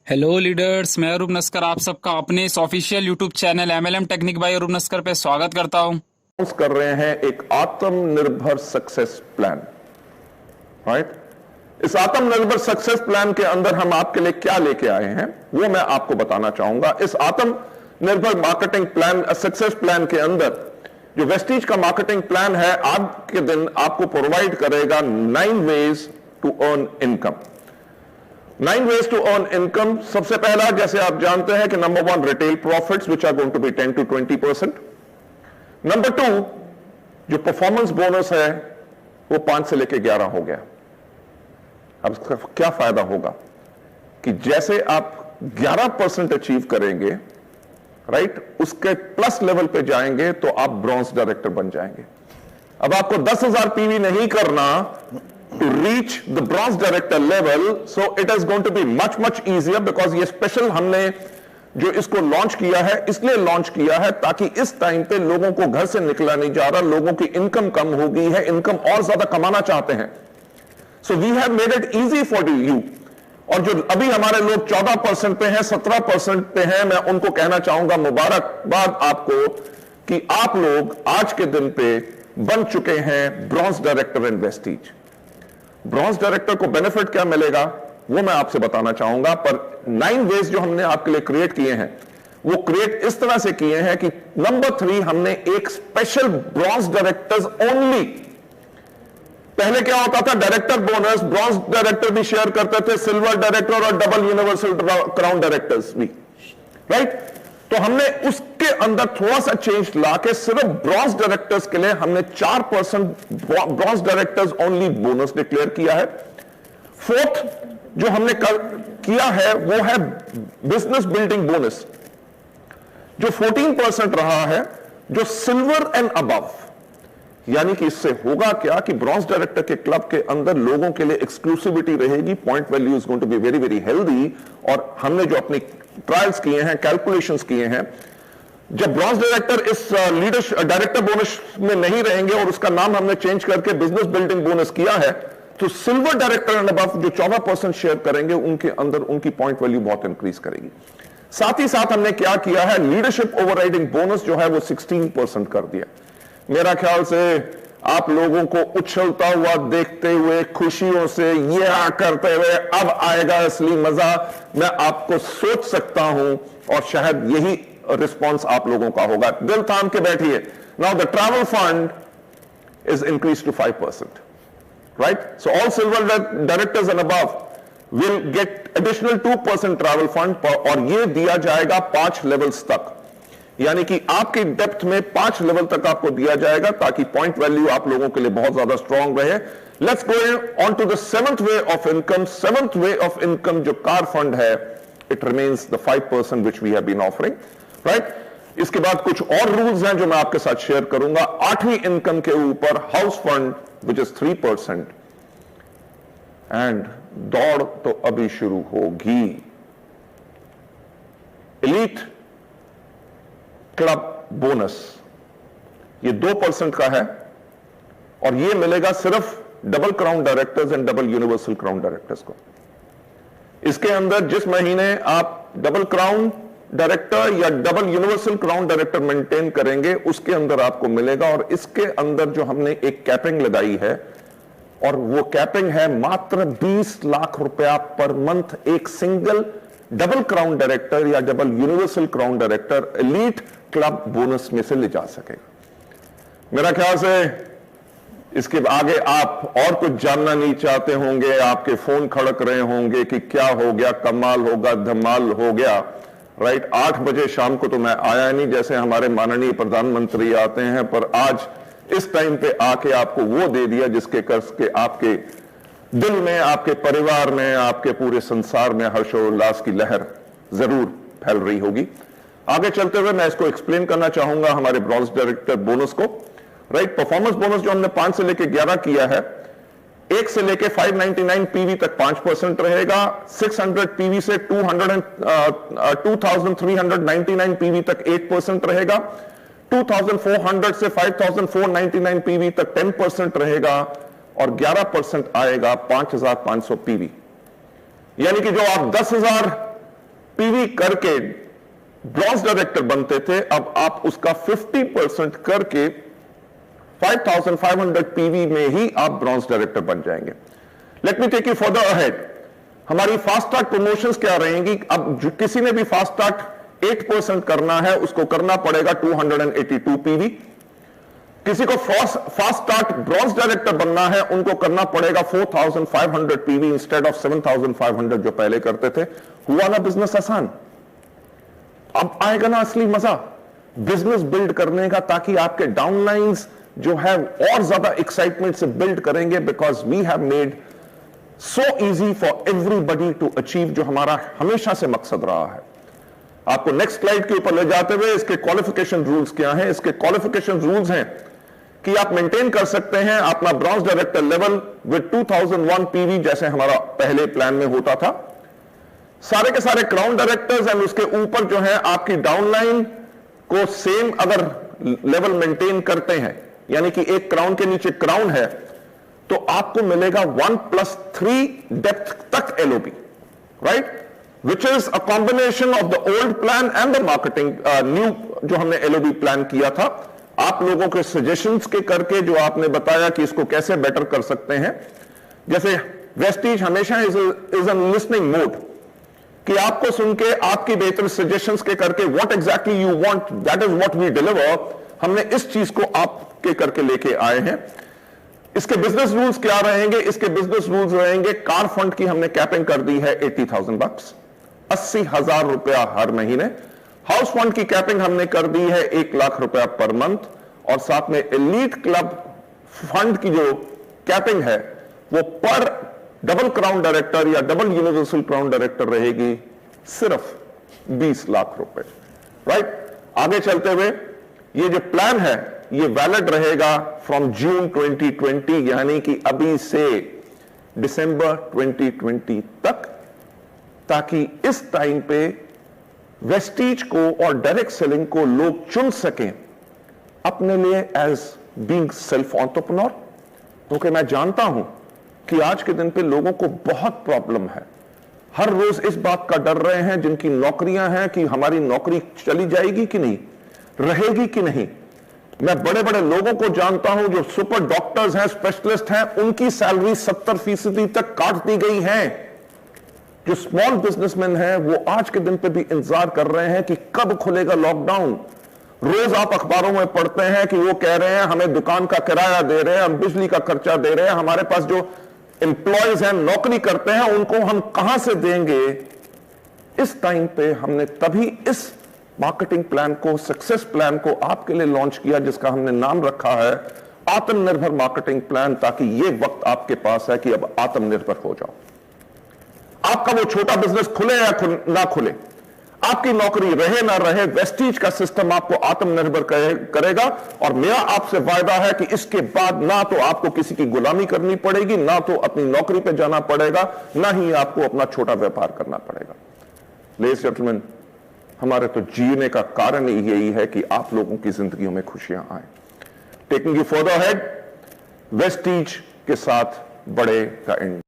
Hello leaders, मैं अरूप नस्कर आप सबका अपने इस official YouTube channel MLM technique by Arup Naskar पे स्वागत करता हूं। कर रहे हैं एक आत्मनिर्भर सक्सेस प्लान, राइट। इस आत्मनिर्भर सक्सेस प्लान के अंदर हम आपके लिए क्या लेके आए हैं वो मैं आपको बताना चाहूंगा। इस आत्मनिर्भर मार्केटिंग प्लान, सक्सेस प्लान के अंदर जो वेस्टीज का मार्केटिंग प्लान है आज के दिन आपको प्रोवाइड करेगा 9 ways to earn income. 9 ways to earn income. सबसे पहला, जैसे आप जानते हैं कि number 1 retail profits which are going to be 10 to 20%। Number 2 जो परफॉर्मेंस बोनस है वो 5 से लेके 11 हो गया। अब इसका क्या फायदा होगा कि जैसे आप 11% अचीव करेंगे, राइट, उसके प्लस लेवल पे जाएंगे तो आप ब्रॉन्ज डायरेक्टर बन जाएंगे। अब आपको 10,000 पीवी नहीं करना to reach the bronze director level, so it is going to be much easier because ये स्पेशल हमने जो इसको लॉन्च किया है इसलिए लॉन्च किया है ताकि इस टाइम पे लोगों को घर से निकला नहीं जा रहा, लोगों की इनकम कम हो गई है, इनकम और ज्यादा कमाना चाहते हैं। So we have made it easy for you. और जो अभी हमारे लोग 14% पे हैं, 17% पे हैं, मैं उनको कहना चाहूंगा मुबारकबाद आपको कि आप लोग आज के दिन पे बन चुके हैं bronze director in Vestige. Bronze director को बेनिफिट क्या मिलेगा वो मैं आपसे बताना चाहूंगा, पर 9 वेज जो हमने आपके लिए क्रिएट किए हैं वो क्रिएट इस तरह से किए हैं कि नंबर 3 हमने एक स्पेशल ब्रॉन्ज डायरेक्टर्स ओनली। पहले क्या होता था, डायरेक्टर बोनस ब्रॉन्ज डायरेक्टर भी शेयर करते थे, सिल्वर डायरेक्टर और डबल यूनिवर्सल क्राउन डायरेक्टर्स भी, राइट। तो हमने उसके अंदर थोड़ा सा चेंज लाके सिर्फ ब्रॉन्ज डायरेक्टर्स के लिए हमने 4% bronze directors only bonus declare किया है। 4th जो हमने किया है वो है बिजनेस बिल्डिंग बोनस, जो 14% रहा है, जो सिल्वर एंड अबव। यानी कि इससे होगा क्या कि ब्रॉन्ज डायरेक्टर के क्लब के अंदर लोगों के लिए एक्सक्लूसिविटी रहेगी, point value is going to be very very healthy. और हमने जो अपनी ट्रायल्स किए हैं, कैलकुलेशंस किए हैं, जब ब्रॉन्ज डायरेक्टर इस लीडरशिप डायरेक्टर बोनस में नहीं रहेंगे और उसका नाम हमने चेंज करके बिजनेस बिल्डिंग बोनस किया है, तो सिल्वर डायरेक्टर एंड अबव जो 14% शेयर करेंगे उनके अंदर उनकी पॉइंट वैल्यू बहुत इंक्रीज करेगी। साथ ही साथ हमने क्या किया है, लीडरशिप ओवरराइडिंग बोनस जो है वो 16% कर दिया। मेरा ख्याल से आप लोगों को उछलता हुआ देखते हुए, खुशियों से ये करते हुए अब आएगा असली मजा, मैं आपको सोच सकता हूं और शायद यही रिस्पॉन्स आप लोगों का होगा। दिल थाम के बैठिए। Now the travel fund is increase to 5%, right. So all silver directors and above will get additional 2% travel fund और ये दिया जाएगा 5 लेवल्स तक। यानी कि आपकी डेप्थ में 5 लेवल तक आपको दिया जाएगा ताकि पॉइंट वैल्यू आप लोगों के लिए बहुत ज्यादा स्ट्रांग रहे। Let's go on to the 7th way of income. 7th way of income जो कार फंड है, it remains the 5% which we have been offering, right. इसके बाद कुछ और रूल्स हैं जो मैं आपके साथ शेयर करूंगा। 8वीं इनकम के ऊपर house fund which is 3%। And दौड़ तो अभी शुरू होगी। एलीट क्लब बोनस ये 2% का है और ये मिलेगा सिर्फ double crown directors and double universal crown directors को। इसके अंदर जिस महीने आप डबल क्राउन डायरेक्टर या double universal crown director maintain करेंगे उसके अंदर आपको मिलेगा। और इसके अंदर जो हमने एक कैपिंग लगाई है और वो कैपिंग है मात्र 20 लाख रुपया पर मंथ एक सिंगल डबल क्राउन डायरेक्टर या double universal crown director elite club bonus में से ले जा सकेगा। मेरा ख्याल से इसके आगे आप और कुछ जानना नहीं चाहते होंगे, आपके फोन खड़क रहे होंगे कि क्या हो गया, कमाल होगा, धमाल हो गया, राइट। 8 बजे शाम को तो मैं आया नहीं जैसे हमारे माननीय प्रधानमंत्री आते हैं, पर आज इस टाइम पे आके आपको वो दे दिया जिसके कर्ज के आपके दिल में, आपके परिवार में, आपके पूरे संसार में हर्षोल्लास की लहर जरूर फैल रही होगी। आगे चलते हुए मैं इसको एक्सप्लेन करना चाहूंगा हमारे ब्रॉन्ज डायरेक्टर बोनस को, राइट। परफॉर्मेंस बोनस जो हमने 5 से लेके 11 किया है, 1 से लेके 599 पीवी तक 5% रहेगा, 600 पीवी से 2399 पीवी तक 8% रहेगा, 2400 से 5499 पीवी तक 10% रहेगा और 11% आएगा 5500 पीवी। यानी कि जो आप 10,000 पीवी करके ब्रॉन्ज डायरेक्टर बनते थे, अब आप उसका 50% करके 5500 पीवी में ही आप ब्रॉन्ज डायरेक्टर बन जाएंगे। Let me take you further ahead. हमारी फास्ट ट्रैक प्रमोशंस क्या रहेंगी? अब किसी ने भी फास्ट ट्रैक 8% करना है, उसको करना पड़ेगा 282 पीवी। किसी को फास्ट ट्रैक ब्रॉन्ज डायरेक्टर बनना है, उनको करना पड़ेगा 4500 पीवी इंस्टेड ऑफ 7500 जो पहले करते थे। हुआ ना बिजनेस आसान? अब आएगा ना असली मजा बिजनेस बिल्ड करने का, ताकि आपके डाउनलाइंस जो है और ज्यादा एक्साइटमेंट से बिल्ड करेंगे, because we have made so easy for everybody to achieve, जो हमारा हमेशा से मकसद रहा है। आपको नेक्स्ट स्लाइड के ऊपर ले जाते हुए इसके क्वालिफिकेशन रूल्स क्या हैं? इसके क्वालिफिकेशन रूल्स हैं कि आप मेंटेन कर सकते हैं अपना bronze director level with 2001 PV, जैसे हमारा पहले प्लान में होता था। सारे के सारे क्राउन डायरेक्टर्स एंड उसके ऊपर जो है आपकी डाउनलाइन को सेम अगर लेवल मेंटेन करते हैं, यानी कि एक क्राउन के नीचे क्राउन है, तो आपको मिलेगा 1+3 डेप्थ तक LOB, right, which is a combination of the old plan and the marketing new जो हमने एलओबी प्लान किया था। आप लोगों के सजेशंस के करके जो आपने बताया कि इसको कैसे बेटर कर सकते हैं, जैसे वेस्टीज हमेशा इज एन लिसनिंग मोड, कि आपको सुन के आपकी बेहतर सजेशंस के करके what exactly you want, that is what we deliver. हमने इस चीज को आपके करके लेके आए हैं। इसके बिजनेस रूल्स क्या रहेंगे? इसके बिजनेस रूल्स रहेंगे, कार फंड की हमने कैपिंग कर दी है 80,000 बक्स, 80,000 रुपया हर महीने। हाउस फंड की कैपिंग हमने कर दी है 1 लाख रुपया पर मंथ, और साथ में एलीट क्लब फंड की जो कैपिंग है वो पर डबल क्राउन डायरेक्टर या डबल यूनिवर्सल क्राउन डायरेक्टर रहेगी सिर्फ 20 लाख रुपए, राइट। आगे चलते हुए ये जो प्लान है ये वैलिड रहेगा फ्रॉम जून 2020, यानी कि अभी से दिसंबर 2020 तक, ताकि इस टाइम पे वेस्टीज को और डायरेक्ट सेलिंग को लोग चुन सकें अपने लिए एज बीइंग सेल्फ एंटरप्रेन्योर। क्योंकि मैं जानता हूं कि आज के दिन पे लोगों को बहुत प्रॉब्लम है, हर रोज इस बात का डर रहे हैं जिनकी नौकरियां हैं कि हमारी नौकरी चली जाएगी कि नहीं, रहेगी कि नहीं। मैं बड़े बड़े लोगों को जानता हूं जो सुपर डॉक्टर्स हैं, स्पेशलिस्ट हैं, उनकी सैलरी 70% तक काट दी गई है। जो स्मॉल बिजनेसमैन हैं वो आज के दिन पे भी इंतजार कर रहे हैं कि कब खुलेगा लॉकडाउन। रोज आप अखबारों में पढ़ते हैं कि वो कह रहे हैं हमें दुकान का किराया दे रहे हैं, हम बिजली का खर्चा दे रहे हैं, हमारे पास जो एम्प्लॉयज हैं, नौकरी करते हैं, उनको हम कहां से देंगे। इस टाइम पे हमने तभी इस मार्केटिंग प्लान को, सक्सेस प्लान को आपके लिए लॉन्च किया, जिसका हमने नाम रखा है आत्मनिर्भर मार्केटिंग प्लान, ताकि ये वक्त आपके पास है कि अब आत्मनिर्भर हो जाओ। आपका वो छोटा बिजनेस खुले या ना खुले, आपकी नौकरी रहे ना रहे, वेस्टीज का सिस्टम आपको आत्मनिर्भर करेगा। और मेरा आपसे वायदा है कि इसके बाद ना तो आपको किसी की गुलामी करनी पड़ेगी, ना तो अपनी नौकरी पे जाना पड़ेगा, ना ही आपको अपना छोटा व्यापार करना पड़ेगा। लेडीज जेंटलमैन, हमारे तो जीने का कारण ही यही है कि आप लोगों की जिंदगियों में खुशियां आए। Taking you further head, Vestige के साथ बड़े का एंड।